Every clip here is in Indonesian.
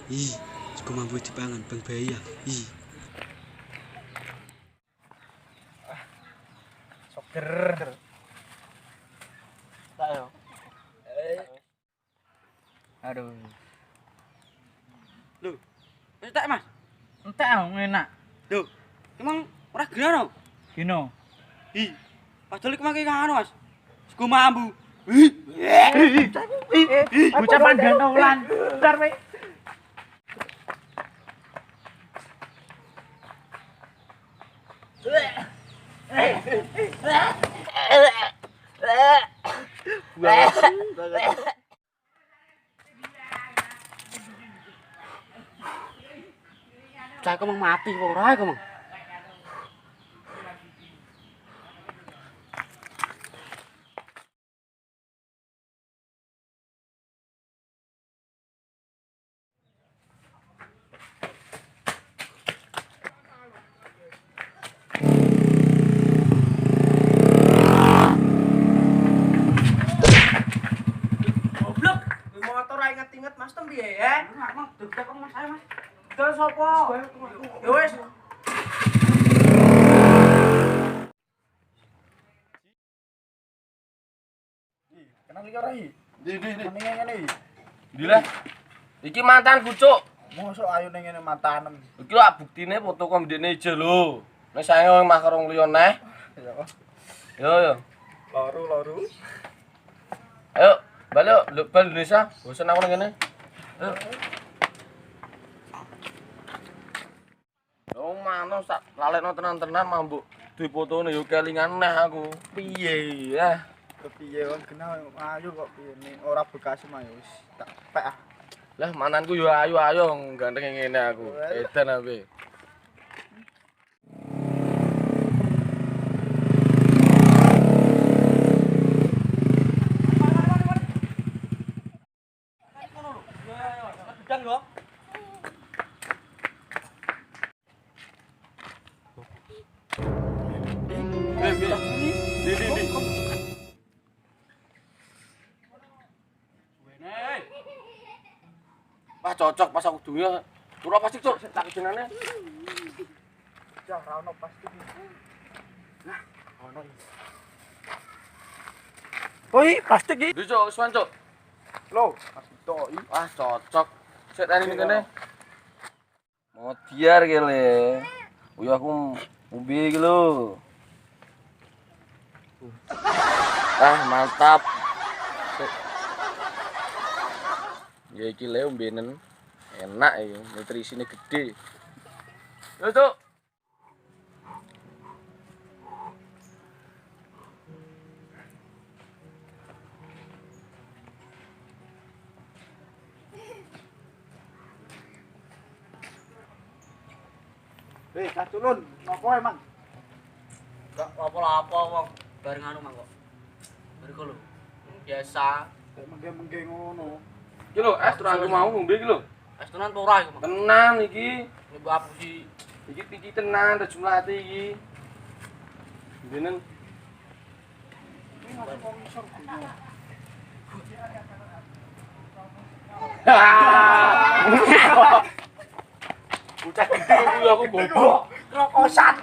Ih, sego mampu dipangan bang bahaya. Ih. Soger. Tak yo. Aduh. Lho, wis tak Mas. Entek enak. Lho, emang ora geno. Gino. Hi. Padahal iku mangke kano Mas. Sego mambu. Bocah pandantolan. Bentar we. Cah kok mau mati ora iku, Mang? Goblok. Motor ae inget-inget Mas tem piye ya? Mang, deg-deg kok Mas saya, Mas. Dol sapa? Ya wis. Kenal iki ora iki? Di. Mendingan ngene iki. Dilah. Iki mantanku, Cuk. Mosok ayo ning ngene matanem. Iki lak buktine foto komdene ijo lho. Nek saya mah karo liya neh. Yo. Loro. Ayo, balik bal Indonesia. Bosen aku ning kene. Ayo. Oh, manus tak lalekno tenan-tenan mambuk. Duwe fotone yo kelingan neh aku. Piye ya? Kepiye wong kenal ayo kok piye ning ora bekas mah ya wis tak pek ah. Lah mananku yo ayo ganteng ngene aku. Edan ape. Gedang yo. Di. Wah cocok pas aku duwe. Ora pasti Cuk, tak jenenge. Ya ora ono pasti. Nah, ono iki. Oi, plastik iki. Ndi Cuk, wis wan Cuk. Lho, plastik tok iki. Wah cocok. Sik tani ning kene. Mau diar kele. Uya aku umbi iki lho. Ah, mantap. Ya iki le umbenen. Enak iki, nutrisine gede. Yo, Cuk. Weh, katulun, nopo emang? Gak apa-apa wong bareng anu Mang kok. Bariku lho. Biasa. Mengge-mengge ngono. Iki lho, es terus aku mau ngombe iki lho. Es tenan apa ora iku, Mang? Tenan iki. Nyoba apa sih? Iki piki tenan, jumlah ati iki. Umbenen. Bocah gede kuwi aku goblok. Rokosan.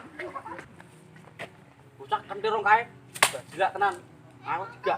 Bocah kentir rong kae. Gila tenan. Aku juga.